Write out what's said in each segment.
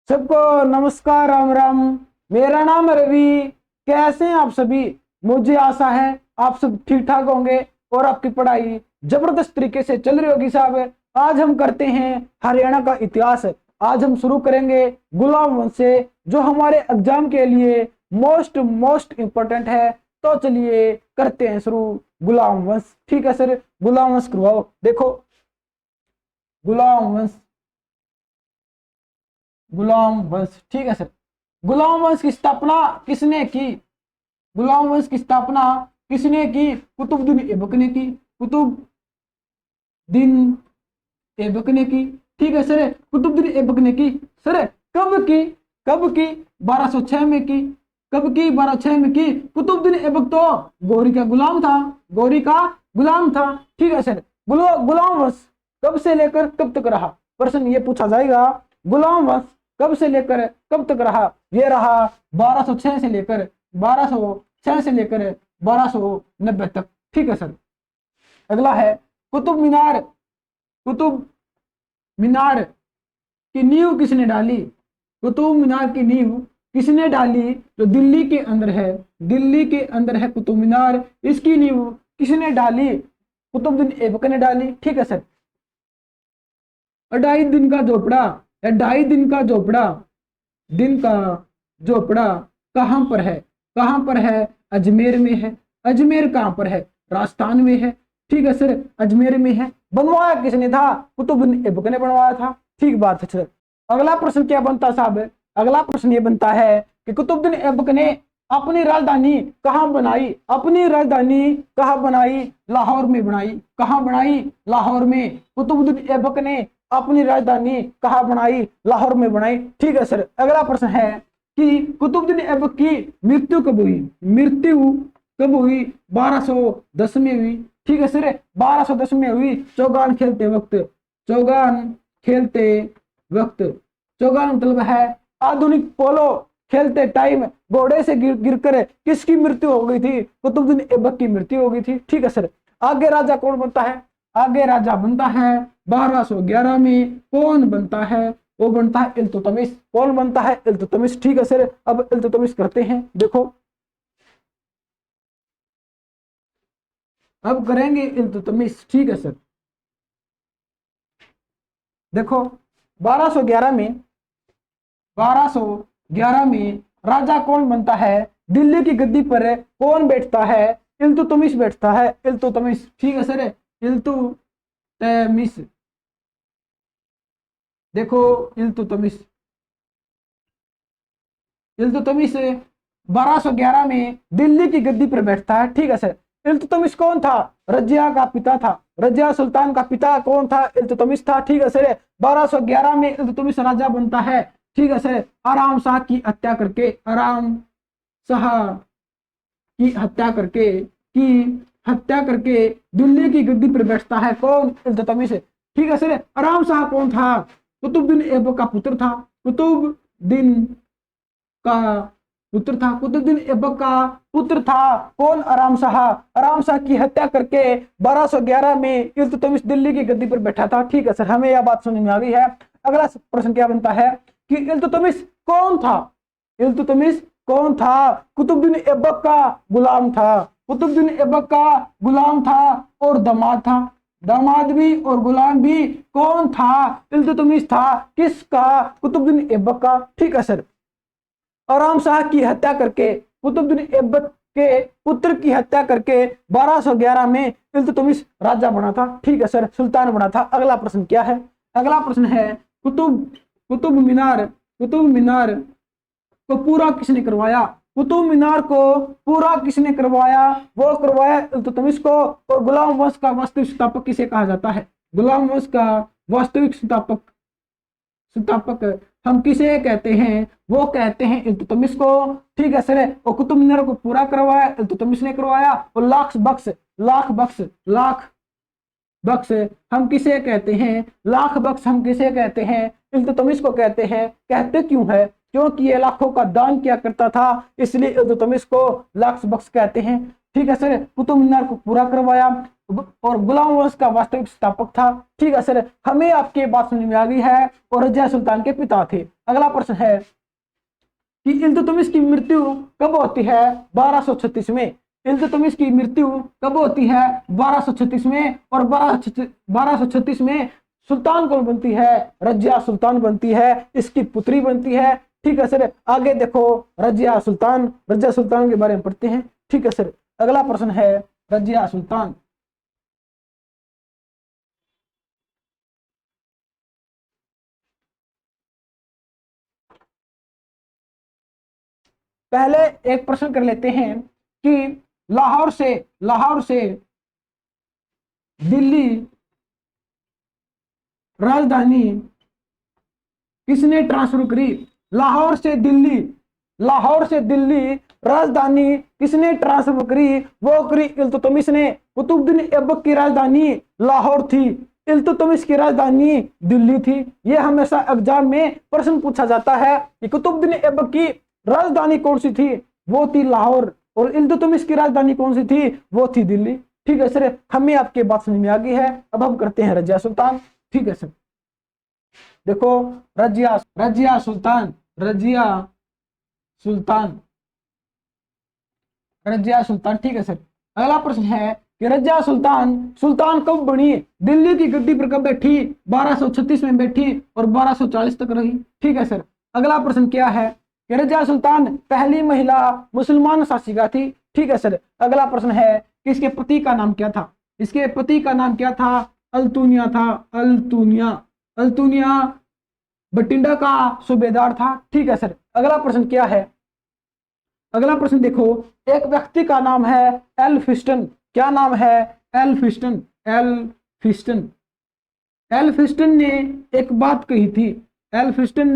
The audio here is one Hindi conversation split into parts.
सबको नमस्कार, राम राम। मेरा नाम है रवि। कैसे हैं आप सभी? मुझे आशा है आप सब ठीक ठाक होंगे और आपकी पढ़ाई जबरदस्त तरीके से चल रही होगी साहब। आज हम करते हैं हरियाणा का इतिहास। आज हम शुरू करेंगे गुलाम वंश से, जो हमारे एग्जाम के लिए मोस्ट मोस्ट इंपॉर्टेंट है। तो चलिए करते हैं शुरू गुलाम वंश। ठीक है सर, गुलाम वंश करवाओ। देखो, गुलाम वंश, गुलाम वंश। ठीक है सर। गुलाम वंश की स्थापना किसने की? गुलाम वंश की स्थापना किसने की? कुतुबुद्दीन ऐबक ने की। कुतुबुद्दीन ऐबक ने की। ठीक है सर, कुतुबुद्दीन ऐबक ने की। सर कब की? कब की? 1206 में की। कब की? 1206 में की। कुतुबुद्दीन ऐबक तो गौरी का गुलाम था। गौरी का गुलाम था। ठीक है सर। गुलाम वंश कब से लेकर कब तक रहा? प्रश्न ये पूछा जाएगा, गुलाम वंश कब से लेकर कब तक रहा? ये रहा 1206 से लेकर 1290 तक। ठीक है सर। अगला है कुतुब मीनार। कुतुब मीनार की नींव किसने डाली? कुतुब मीनार की नींव किसने डाली? जो दिल्ली के अंदर है, दिल्ली के अंदर है कुतुब मीनार। इसकी नींव किसने डाली? कुतुबुद्दीन ऐबक ने डाली। ठीक है सर। 2.5 दिन का झोपड़ा या 2.5 दिन का झोपड़ा, दिन का झोपड़ा कहां पर है? कहां पर है? अजमेर में है। अजमेर कहां पर है? राजस्थान में है। ठीक है सर, अजमेर में है। बनवाया किसने था? कुतुबुद्दीन ऐबक ने बनवाया था। ठीक बात है सर। अगला प्रश्न क्या बनता साहब? अगला प्रश्न ये बनता है कि कुतुबुद्दीन ऐबक ने अपनी राजधानी कहां बनाई? अपनी राजधानी कहां बनाई? लाहौर में बनाई। कहां बनाई? लाहौर में। कुतुबुद्दीन ऐबक ने अपनी राजधानी कहां बनाई? लाहौर में बनाई। ठीक है सर। अगला प्रश्न है कि कुतुबुद्दीन ऐबक की मृत्यु कब हुई? मृत्यु कब हुई? 1210 में हुई। ठीक है सर, 1210 में हुई। चौगान खेलते वक्त। चौगान खेलते वक्त। चौगान मतलब है आधुनिक पोलो खेलते टाइम घोड़े से गिरकर किसकी मृत्यु हो गई थी? कुतुबुद्दीन ऐबक की मृत्यु हो गई थी। ठीक है सर। आगे राजा कौन बनता है? आगे राजा बनता है 1211 में। कौन बनता है? वो बनता है इल्तुतमिश। कौन बनता है? इल्तुतमिश। ठीक है सर। अब इल्तुतमिश करते हैं। देखो, अब करेंगे इल्तुतमिश। ठीक है सर। देखो, 1211 में 1211 में राजा कौन बनता है? दिल्ली की गद्दी पर कौन बैठता है? इल्तुतमिश बैठता है। इल्तुतमिश। ठीक है सर। इल्तुतमिश। देखो, इल्तुतमिश, इल्तुतमिश 1211 में दिल्ली की गद्दी पर बैठता है। ठीक है सर। इल्तुतमिश कौन था? रजिया का पिता था। रजिया सुल्तान का पिता कौन था? इल्तुतमिश था। ठीक है सर। 1211 में इल्तुतमिश राजा बनता है। ठीक है सर। आराम शाह की हत्या करके, आराम शाह की हत्या करके, दिल्ली की गद्दी पर बैठता है। कौन? इल्तुतमिश। ठीक है सर। आराम शाह कौन था? कुतुबुद्दीन ऐबक का पुत्र था। कुतुबुद्दीन का पुत्र था। कुतुबुद्दीन ऐबक का पुत्र था। कौन? आराम शाह। आराम शाह की हत्या करके 1211 में इल्तुतमिश दिल्ली की गद्दी पर बैठा था। ठीक है सर, हमें यह बात समझ में आ गई है। अगला प्रश्न क्या बनता है कि इल्तुतमिश कौन था? इल्तुतमिश कौन था? कुतुबुद्दीन ऐबक का गुलाम था। कुतुबुद्दीन ऐबक का गुलाम था और दामाद था। दामाद भी और गुलाम भी। कौन था? इल्तुतमिश था। किसका? कुतुबुद्दीन ऐबक का। ठीक है सर। आराम शाह की हत्या करके, कुतुबुद्दीन ऐबक के पुत्र की हत्या करके 1211 में इल्तुतमिश राजा बना था। ठीक है सर, सुल्तान बना था। अगला प्रश्न क्या है? अगला प्रश्न है कुतुब मीनार को पूरा किसने करवाया? कुतुब मीनार को पूरा किसने करवाया? वो करवाया इल्तुतमिश को। और गुलाम वंश का वास्तविक संस्थापक किसे कहा जाता है? गुलाम वंश का वास्तविक संस्थापक हम किसे कहते हैं? वो कहते हैं इल्तुतमिश को। ठीक है सर। और कुतुब मीनार को पूरा करवाया इल्तुतमिश ने करवाया। और लाख बख्श हम किसे कहते हैं? लाख बख्श हम किसे कहते हैं? इल्तुतमिश को कहते हैं। कहते क्यों है? क्योंकि ये लाखों का दान किया करता था, इसलिए इल्तुतमिश को लाख बख्श कहते हैं। ठीक है सर, कुतुब मीनार को पूरा करवाया और गुलाम वंश का वास्तविक स्थापक था। ठीक है सर, हमें आपकी बात समझ में आ गई है और रजिया सुल्तान के पिता थे। अगला प्रश्न है कि इल्तुतमिश की मृत्यु कब होती है? 1236 में। इल्तुतमिश की मृत्यु कब होती है? 1236 में। और 1236 में सुल्तान कौन बनती है? रजिया सुल्तान बनती है, इसकी पुत्री बनती है। ठीक है सर, आगे देखो रजिया सुल्तान के बारे में पढ़ते हैं। ठीक है सर, अगला प्रश्न है रजिया सुल्तान। पहले एक प्रश्न कर लेते हैं कि लाहौर से दिल्ली राजधानी किसने ट्रांसफर करी? लाहौर से दिल्ली राजधानी किसने ट्रांसफर करी? वो करी इल्तुतमिश ने। कुतुबुद्दीन ऐबक की राजधानी लाहौर थी, इल्तुतमिश की राजधानी दिल्ली थी। ये हमेशा एग्जाम में प्रश्न पूछा जाता है कि कुतुबुद्दीन ऐबक की राजधानी कौन सी थी? वो थी लाहौर, और इल्तुतमिश की राजधानी कौन सी थी? वो थी दिल्ली। ठीक है सर, हमें आपके बात समझ में आ गई है। अब हम करते हैं रजिया सुल्तान। ठीक है सर, देखो रजिया सुल्तान ठीक है सर। अगला प्रश्न है कि रजिया सुल्तान कब बनी? दिल्ली की गद्दी पर कब बैठी? 1236 में बैठी और 1240 तक रही। ठीक है सर, अगला प्रश्न क्या है कि रजिया सुल्तान पहली महिला मुसलमान शासिका थी। ठीक है सर, अगला प्रश्न है कि इसके पति का नाम क्या था? इसके पति का नाम क्या था? अल्तुनिया था, अल्तुनिया बटिंडा का सूबेदार था। ठीक है सर, अगला प्रश्न क्या है? अगला प्रश्न देखो, एक व्यक्ति का नाम है एल्फिस्टन। क्या नाम है? एल्फिस्टन ने एक बात कही थी। एल्फिस्टन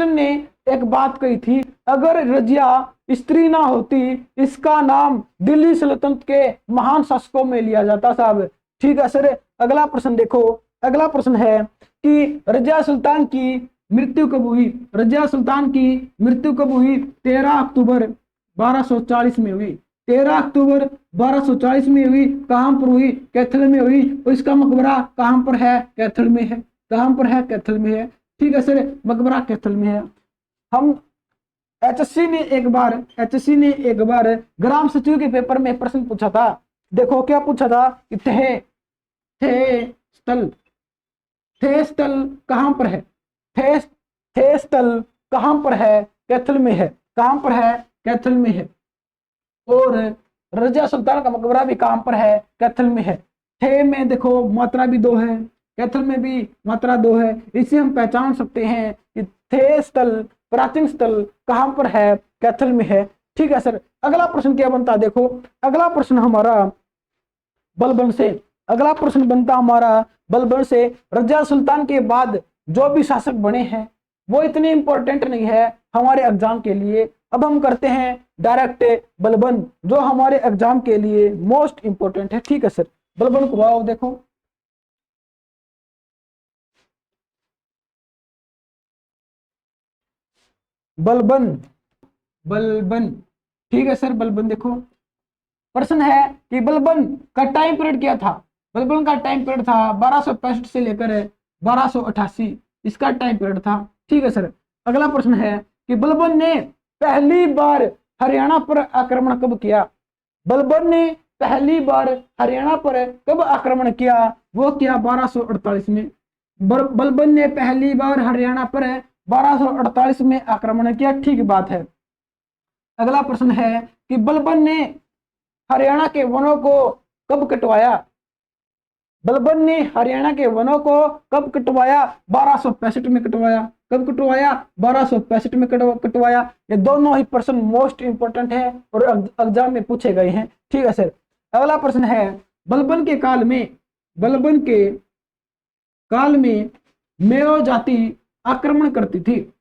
ने एक बात कही थी, अगर रजिया स्त्री ना होती इसका नाम दिल्ली सल्तनत के महान शासकों में लिया जाता साहब। ठीक है सर, अगला प्रश्न देखो, अगला प्रश्न है कि रजिया सुल्तान की मृत्यु कब हुई? रजिया सुल्तान की मृत्यु कब हुई? 13 अक्टूबर 1240 में हुई। 13 अक्टूबर 1240 में हुई। कहां पर हुई? कैथल में हुई। और इसका मकबरा कहां पर है? कैथल में है। कहां पर है? कैथल में है। ठीक है सर, मकबरा कैथल में है। हम एचएससी ने एक बार ग्राम सचिव के पेपर में प्रश्न पूछा था। देखो क्या पूछा था कि थे स्थल कहां पर है? थे स्थल कहां पर है? कैथल में है। कहां पर है? कैथल में है। और रजिया सुल्तान का मकबरा भी कहां पर है? कैथल में है। थे में देखो मात्रा भी 2 है, कैथल में भी मात्रा 2 है। इसे हम पहचान सकते हैं कि थे स्थल, प्राचीन स्थल कहां पर है? कैथल में है। ठीक है सर, अगला प्रश्न क्या बनता है? देखो अगला प्रश्न हमारा बलबन से, अगला प्रश्न बनता हमारा बलबन से। रजिया सुल्तान के बाद जो भी शासक बने हैं वो इतने इंपॉर्टेंट नहीं है हमारे एग्जाम के लिए। अब हम करते हैं डायरेक्ट बलबन, जो हमारे एग्जाम के लिए मोस्ट इंपॉर्टेंट है। ठीक है सर, बलबन को आओ देखो। बलबन ठीक है सर, बलबन देखो प्रश्न है कि बलबन का टाइम पीरियड क्या था? बलबन का टाइम पीरियड था 1265 से लेकर 1288, इसका टाइम पीरियड था। ठीक है सर, अगला प्रश्न है कि बलबन ने पहली बार हरियाणा पर आक्रमण कब किया? बलबन ने पहली बार हरियाणा पर कब आक्रमण किया? वो किया 1248 में। बलबन ने पहली बार हरियाणा पर 1248 में आक्रमण किया। ठीक बात है। अगला प्रश्न है कि बलबन ने हरियाणा के वनों को कब कटवाया? बलबन ने हरियाणा के वनों को कब कटवाया? 1265 में कटवाया। कब कटवाया? 1265 में कटवाया। ये दोनों ही प्रश्न मोस्ट इंपोर्टेंट है और एग्जाम में पूछे गए हैं। ठीक है सर, अगला प्रश्न है बलबन के काल में मेयो जाति आक्रमण करती थी।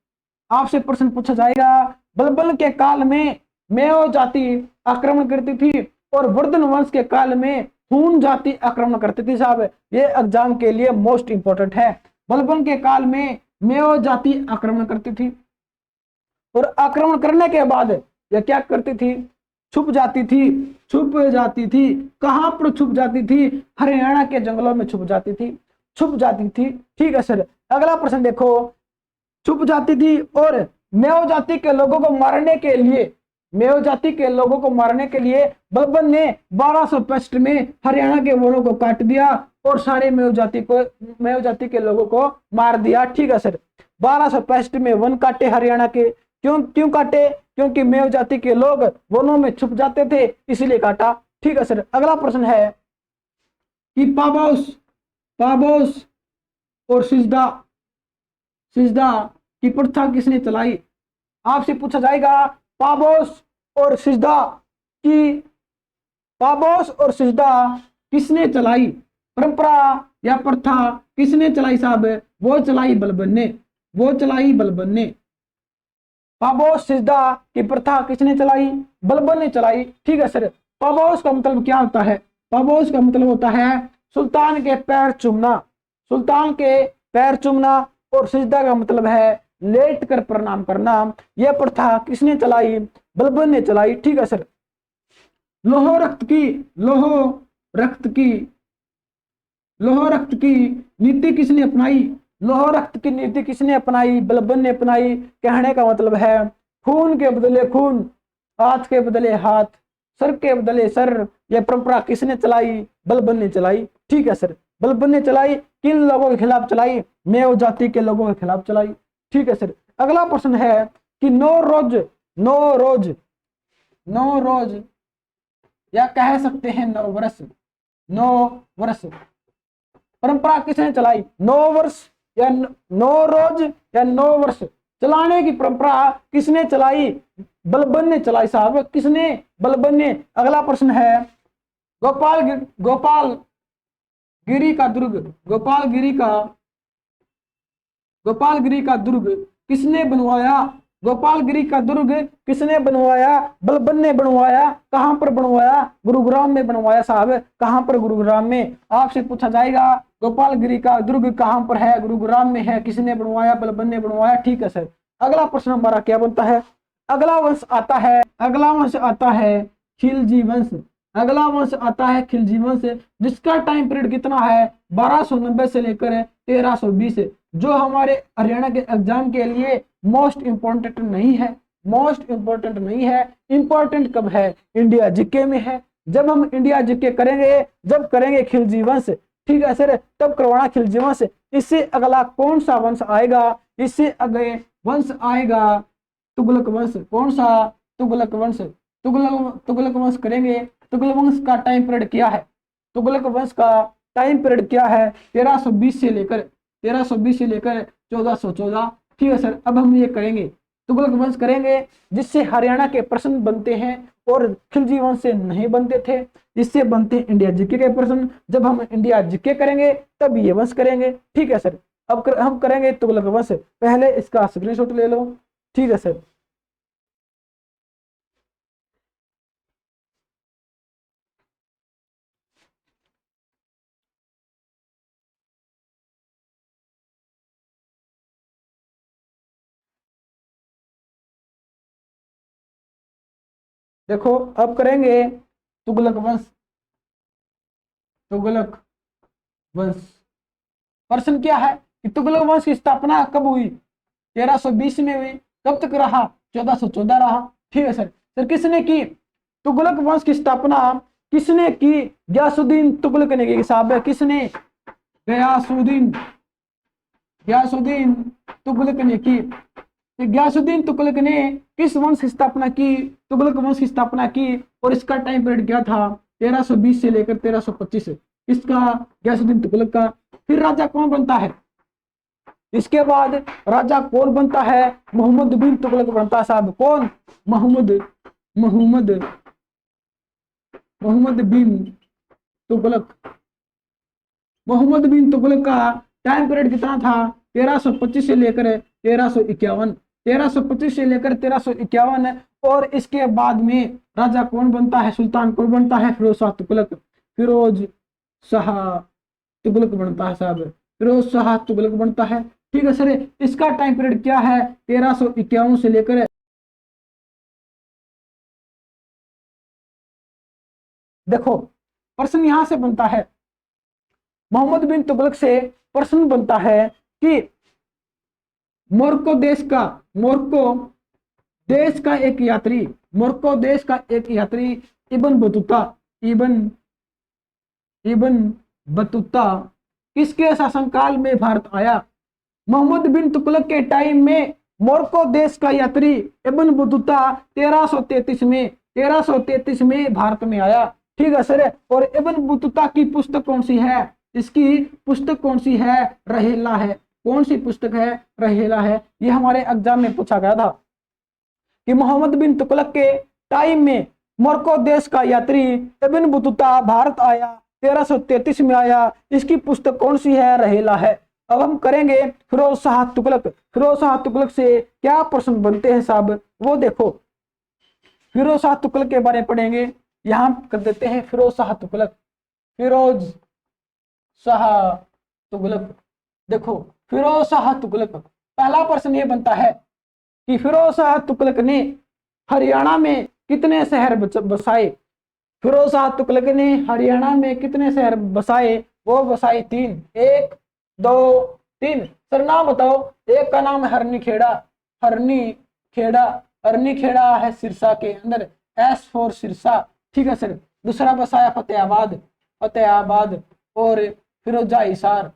आपसे प्रश्न पूछा जाएगा बलबन के काल में मेयो जाति आक्रमण करती थी और वर्धन वंश के काल में हून जाति आक्रमण करती थी साहब। ये एग्जाम के लिए मोस्ट इंपोर्टेंट है। बलबन के काल में मेयो जाति आक्रमण करती थी और आक्रमण करने के बाद यह क्या करती थी? छुप जाती थी, छुप जाती थी। कहां पर छुप जाती थी? हरियाणा के जंगलों में छुप जाती थी, छुप जाती थी। ठीक है सर। अगला प्रश्न देखो, छुप जाती थी और मेव जाति के लोगों को मारने के लिए, मेव जाति के लोगों को मारने के लिए बलबन ने 1265 में हरियाणा के वनों को काट दिया और सारे मेव जाति के लोगों को मार दिया। ठीक है सर। 1265 में वन काटे हरियाणा के। क्यों क्यों काटे? क्योंकि मेव जाति के लोग वनों में छुप जाते थे, इसलिए काटा। ठीक है सर। अगला प्रश्न है कि पाबौस, पाबौस और सिजदा, सिजदा की प्रथा किसने चलाई? आपसे पूछा जाएगा पाबौस और सिजदा की, पाबौस और सिजदा किसने चलाई? परंपरा या प्रथा किसने चलाई साहब? वो चलाई बलबन ने, वो चलाई बलबन ने। पाबौस सिजदा की प्रथा किसने चलाई? बलबन ने चलाई। ठीक है सर। पाबौस का मतलब क्या होता है? पाबौस का मतलब होता है सुल्तान के पैर चूमना, सुल्तान के पैर चूमना। और सिजदा का मतलब है लेट कर प्रणाम करना। यह प्रथा किसने चलाई? बलबन ने चलाई। ठीक है सर। लोहो रक्त की, लोहो रक्त की, लोहो रक्त की नीति किसने अपनाई? लोहो रक्त की नीति किसने अपनाई? बलबन ने अपनाई। कहने का मतलब है खून के बदले खून, हाथ के बदले हाथ, सर के बदले सर। यह परंपरा किसने चलाई? बलबन ने चलाई। ठीक है सर। बलबन ने चलाई। किन लोगों के खिलाफ चलाई? मेव जाति के लोगों के खिलाफ चलाई। ठीक है सर। अगला प्रश्न है कि नौरोज, नौरोज, नौरोज या कह सकते हैं 9 वर्ष, 9 वर्ष परंपरा किसने चलाई? 9 वर्ष या 9 रोज या 9 वर्ष चलाने की परंपरा किसने चलाई? बलबन ने चलाई साहब। किसने? बलबन ने। अगला प्रश्न है गोपाल गोपाल गिरी का दुर्ग, गोपालगिरी का, गोपालगिरी का दुर्ग किसने बनवाया? गोपालगिरी का दुर्ग किसने बनवाया? बलबन ने बनवाया। कहां पर बनवाया? गुरुग्राम में बनवाया साहब। कहां पर? गुरुग्राम में। आपसे पूछा जाएगा गोपालगिरी का दुर्ग कहां पर है? गुरुग्राम में है। किसने बनवाया? बलबन ने बनवाया। ठीक है सर। अगला प्रश्न हमारा क्या बनता है? अगला वंश आता है, अगला वंश आता है खिलजी वंश। अगला वंश आता है खिलजी वंश, जिसका टाइम पीरियड कितना है? 1290 से लेकर 1320। जो हमारे हरियाणा के एग्जाम के लिए मोस्ट इंपॉर्टेंट नहीं है, मोस्ट इंपॉर्टेंट नहीं है। इंपॉर्टेंट कब है? इंडिया जीके में है। जब हम इंडिया जीके करेंगे, जब करेंगे खिलजी वंश। ठीक है सर। तब करवाना खिलजी वंश। इससे अगला कौन सा वंश आएगा? इससे अगले वंश आएगा तुगलक वंश। कौन सा? तुगलक वंश। तुगलक वंश करेंगे। तुगलक वंश का टाइम पीरियड क्या है? तुगलक वंश का टाइम पीरियड क्या है? 1320 से लेकर 1320 से लेकर 1414। ठीक है सर। अब हम ये करेंगे, तुगलक वंश करेंगे, जिससे हरियाणा के प्रश्न बनते हैं और खिलजी वंश से नहीं बनते थे। इससे बनते इंडिया जीके के प्रश्न। जब हम इंडिया जीके करेंगे तब ये वंश करेंगे। ठीक है सर। अब हम करेंगे तुगलक वंश। पहले इसका स्क्रीनशॉट ले लो। ठीक है सर। देखो अब करेंगे तुगलक वंश, तुगलक वंश। प्रश्न क्या है कि तुगलक वंश की स्थापना कब हुई? 1320 में हुई। कब तक रहा? 1414 रहा। ठीक है सर। सर किसने की? तुगलक वंश की स्थापना किसने की? गयासुद्दीन तुगलक ने की साहब। किसने? गयासुद्दीन, गयासुद्दीन तुगलक ने की। गयासुद्दीन तुगलक ने किस वंश की स्थापना की? तुगलक वंश की स्थापना की। और इसका टाइम पीरियड क्या था? 1320 से लेकर 1325। इसका गयासुद्दीन तुगलक का। फिर राजा कौन बनता है? इसके बाद राजा कौन बनता है? मोहम्मद बिन तुगलक बनता है साहब। कौन? मोहम्मद, मोहम्मद, मोहम्मद बिन तुगलक। मोहम्मद बिन तुगलक का टाइम पीरियड कितना था? 1325 से लेकर 1351। 1325 से लेकर 1351। और इसके बाद में राजा कौन बनता है? सुल्तान कौन बनता है? फिरोज शाह तुगलक। फिरोज शाह तुगलक बनता है साहब। फिरोज शाह तुगलक बनता है। ठीक है सर। इसका टाइम पीरियड क्या है? 1351 से लेकर देखो प्रश्न यहां से बनता है, मोहम्मद बिन तुगलक से प्रश्न बनता है कि मोरक्को देश का एक यात्री, मोरक्को देश का एक यात्री इबन बतूता किसके शासनकाल में भारत आया? मोहम्मद बिन तुगलक के टाइम में मोरक्को देश का यात्री इब्न बतूता 1333 में भारत में आया। ठीक है सर। और इब्न बतूता की पुस्तक कौन सी है? इसकी पुस्तक कौन सी है? रहेला है। कौन सी पुस्तक है? रहेला है। ये हमारे एग्जाम में पूछा गया था कि मोहम्मद बिन तुगलक के टाइम में मोरक्को देश का यात्री इब्न बतूता भारत आया, 1333 में आया, इसकी पुस्तक कौन सी है? रहेला है। अब हम करेंगे फिरोज शाह तुगलक। फिरोज शाह तुगलक से क्या प्रश्न बनते हैं साहब, वो देखो। फिरोज शाह तुगलक के बारे में पढ़ेंगे। यहां कर देते हैं फिरोज शाह तुगलक। फिरोज शाह तुगलक, देखो फिरोज शाह तुगलक, पहला प्रश्न ये बनता है कि फिरोज शाह तुगलक ने हरियाणा में कितने शहर बसाए? फिरोज शाह तुगलक ने हरियाणा में कितने शहर बसाए? वो बसाए 3। 1 2 3। सर नाम बताओ। एक का नाम है हरनी खेड़ा है सिरसा के अंदर, S फॉर सिरसा। ठीक है सर। दूसरा बसाया फतेहाबाद और फिरोजा हिसार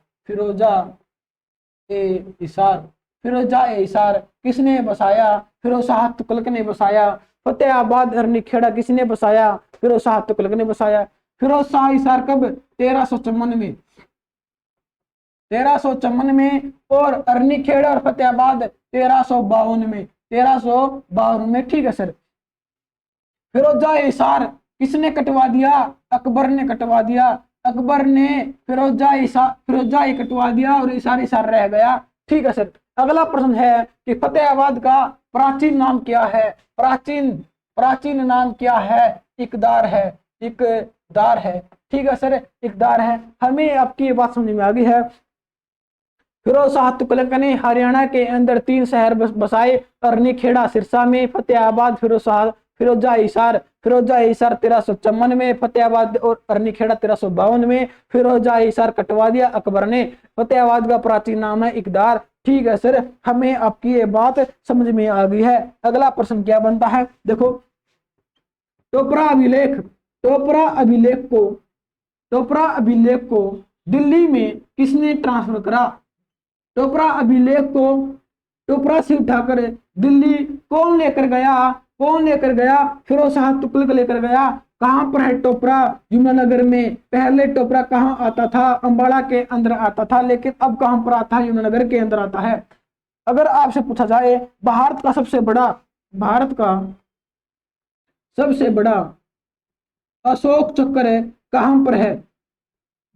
किसने बसाया? फिरोज शाह तुगलक ने बसाया। फतेहाबाद हरनी खेड़ा किसने बसाया? फिरोज शाह तुगलक ने बसाया। फिरोज शाह हिसार कब? 1354 में और अरनी खेड़ा और फतेहाबाद 1352 में। ठीक है सर। फिरोजा हिसार किसने कटवा दिया? अकबर ने कटवा दिया। अकबर ने फिरोजा ही कटवा दिया और हिसार रह गया। ठीक है सर। अगला प्रश्न है कि फतेहाबाद का प्राचीन नाम क्या है? प्राचीन नाम क्या है? इकदार है। ठीक है सर, इकदार है। हमें आपकी ये बात समझ में आ गई है। फिरोज शाह तुगलक ने हरियाणा के अंदर 3 शहर बसाए, अरनी खेड़ा सिरसा में, फतेहाबाद फिरोजा हिसार 1354 में, फतेहाबाद और अरनी खेड़ा 1352 में। फिरोजा हिसार कटवा दिया अकबर ने। फतेहाबाद का प्राचीन नाम है इकदार। ठीक है सर, हमें आपकी ये बात समझ में आ गई है। अगला प्रश्न क्या बनता है, देखो। टोपरा अभिलेख को दिल्ली में किसने ट्रांसफर करा? टोपरा से उठाकर दिल्ली कौन लेकर गया? फिरोज शाह तुगलक लेकर गया। कहां पर है टोपरा? यमुनानगर में। पहले टोपरा कहां आता था? अंबाला के अंदर आता था, लेकिन अब कहां पर आता है? यमुनानगर के अंदर आता है। अगर आपसे पूछा जाए भारत का सबसे बड़ा अशोक चक्र कहां पर है?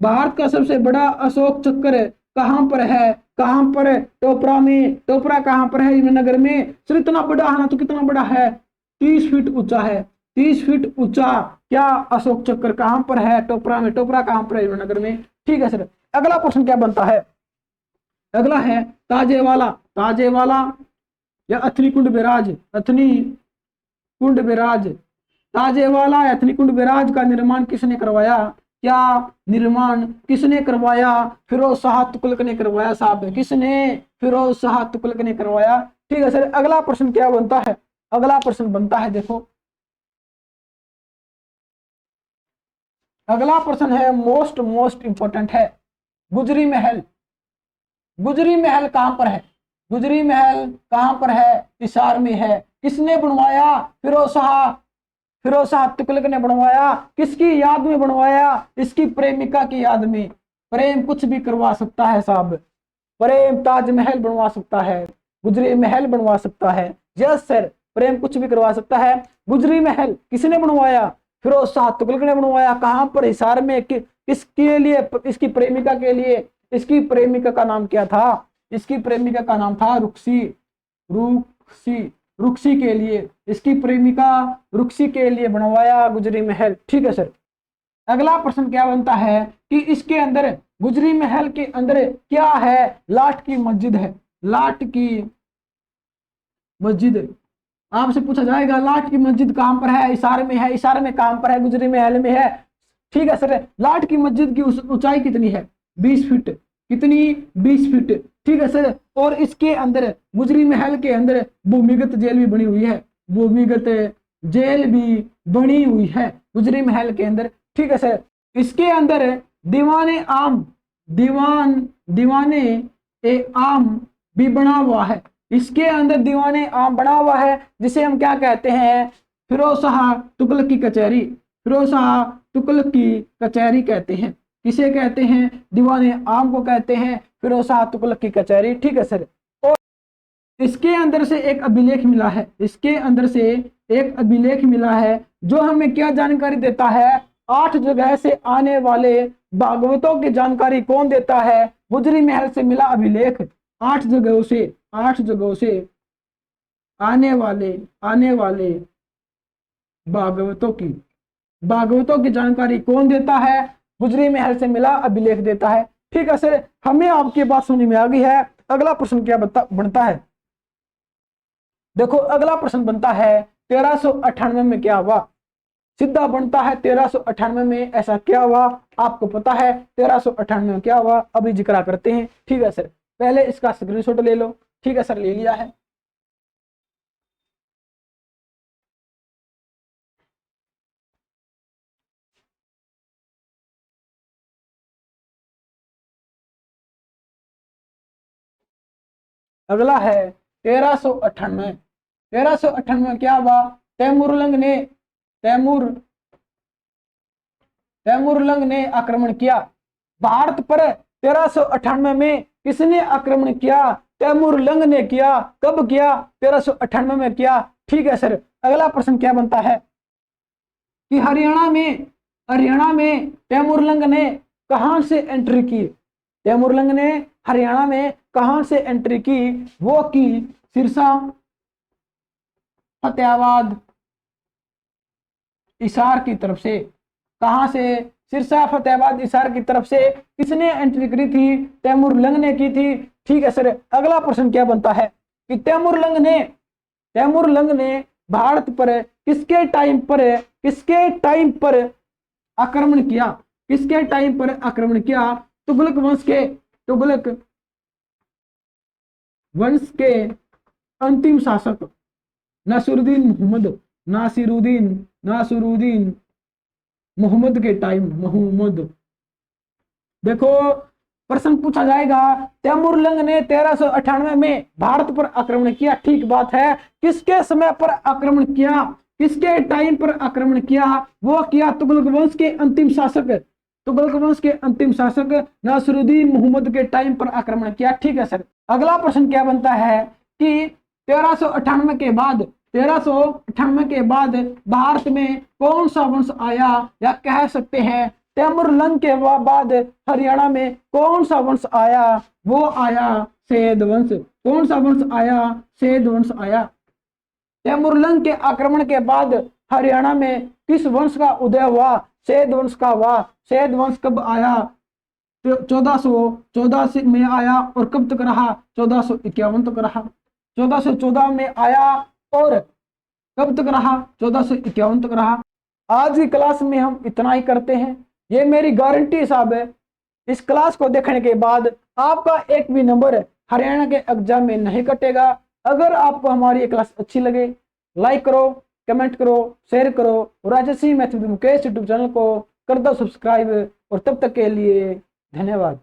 भारत का सबसे बड़ा अशोक चक्र कहां पर है? टोपरा में। टोपरा कहां पर है? यमुनानगर में। सर इतना बड़ा है ना, तो कितना बड़ा है? 30 फीट ऊंचा है। 30 फीट ऊंचा क्या अशोक चक्र कहां पर है? टोपरा में। टोपरा कहां पर है? यमुनानगर में। ठीक है सर। अगला प्रश्न क्या बनता है? अगला है ताजेवाला या अथनी कुंड बैराज का निर्माण किसने करवाया? फिरोज शाह तुगलक ने करवाया साहब। किसने? फिरोज शाह तुगलक ने करवाया। ठीक है सर। अगला प्रश्न क्या बनता है? अगला प्रश्न बनता है, देखो अगला प्रश्न है मोस्ट इंपॉर्टेंट है। गुजरी महल कहां पर है? हिसार में है। किसने बनवाया? फिरोज शाह तुगलक ने बनवाया। किसकी याद में बनवाया? इसकी प्रेमिका की याद में। प्रेम कुछ भी करवा सकता है साहब। प्रेम ताजमहल बनवा सकता है, गुजरी महल बनवा सकता है। यस सर, प्रेम कुछ भी करवा सकता है। गुजरी महल किसने बनवाया? फिरोज शाह तुगलक ने बनवाया। कहां पर? हिसार में। किसके लिए? इसकी प्रेमिका के लिए। इसकी प्रेमिका का नाम क्या था? इसकी प्रेमिका का नाम था रुक्सी के लिए। इसकी प्रेमिका रुक्सी के लिए बनवाया गुजरी महल। ठीक है सर। अगला प्रश्न क्या बनता है कि इसके अंदर, गुजरी महल के अंदर क्या है? लाट की मस्जिद है। लाट की मस्जिद आपसे पूछा जाएगा लाट की मस्जिद कहां पर है? हिसार में है। हिसार में कहां पर है? गुजरी महल में है। ठीक है सर। लाट की मस्जिद की ऊंचाई कितनी है? 20 फीट। कितनी? 20 फीट। ठीक है सर। और इसके अंदर गुजरी महल के अंदर भूमिगत जेल भी बनी हुई है, भूमिगत जेल भी बनी हुई है गुजरी महल के अंदर। ठीक है सर। इसके अंदर दीवाने आम, दीवाने ए आम भी बना हुआ है। इसके अंदर दीवाने आम बना हुआ है, जिसे हम क्या कहते हैं? फिरोज शाह तुगलक की कचहरी। फिरोज शाह तुगलक की कचहरी कहते हैं। किसे कहते हैं? दीवाने आम को कहते हैं फिरोज शाह तुगलक की कचहरी। ठीक है सर। और इसके अंदर से एक अभिलेख मिला है, इसके अंदर से एक अभिलेख मिला है जो हमें क्या जानकारी देता है? 8 जगह से आने वाले भागवतों की जानकारी कौन देता है? गुजरी महल से मिला अभिलेख। 8 जगहों से आने वाले भागवतों की जानकारी कौन देता है? गुजरी महल से मिला अभिलेख देता है। ठीक है सर। हमें आपकी बात समझ में आ गई है। अगला प्रश्न क्या बनता है? देखो अगला प्रश्न बनता है 1398 में क्या हुआ? सीधा बनता है 1398 में ऐसा क्या हुआ? आपको पता है 1398 में क्या हुआ? अभी जिक्र करते हैं। ठीक है सर। पहले इसका स्क्रीनशॉट ले लो। ठीक है सर, ले लिया है। अगला है 1398। 1398 में क्या हुआ? तैमूरलंग ने आक्रमण किया भारत पर। 1398 में किसने आक्रमण किया? तैमूरलंग ने किया। कब किया? 1398 में किया। ठीक है सर। अगला प्रश्न क्या बनता है कि हरियाणा में तैमूरलंग ने कहां से एंट्री की? तैमूरलंग ने हरियाणा में कहां से एंट्री की? वो की सिरसा, फतेहाबाद, हिसार की तरफ से। कहां से? सिरसा, फतेहाबाद, हिसार की तरफ से। किसने एंट्री करी थी? तैमूरलंग ने की थी। ठीक है सर। अगला प्रश्न क्या बनता है कि तैमूरलंग ने भारत पर किसके टाइम पर आक्रमण किया? किसके टाइम पर आक्रमण किया? तुगलक वंश के अंतिम शासक नासिरुद्दीन मोहम्मद के टाइम। देखो प्रश्न पूछा जाएगा तैमूरलंग ने 1398 में भारत पर आक्रमण किया। ठीक बात है। किसके समय पर आक्रमण किया? किसके टाइम पर आक्रमण किया? वो किया तुगलक वंश के अंतिम शासक नासिरुद्दीन मोहम्मद के टाइम पर आक्रमण किया। ठीक है सर। अगला प्रश्न क्या बनता है कि 1398 के बाद भारत में कौन सा वंश आया? या कह सकते हैं तैमूरलंग के बाद हरियाणा में कौन सा वंश आया? वो आया सैयद वंश। कौन सा वंश आया? सैयद वंश आया। तैमूरलंग के आक्रमण के बाद हरियाणा में किस वंश का उदय हुआ? सैयद वंश का हुआ। सैयद वंश कब आया? 1414 में आया। और कब तक रहा? 1451 तक रहा। 1414 में आया और कब तक रहा? 1451 तक रहा। आज की क्लास में हम इतना ही करते हैं। ये मेरी गारंटी साहब है, इस क्लास को देखने के बाद आपका एक भी नंबर हरियाणा के एग्जाम में नहीं कटेगा। अगर आपको हमारी ये क्लास अच्छी लगे, लाइक करो, कमेंट करो, शेयर करो और राजसी math with Mukesh YouTube channel को कर दो सब्सक्राइब। और तब तक के लिए धन्यवाद।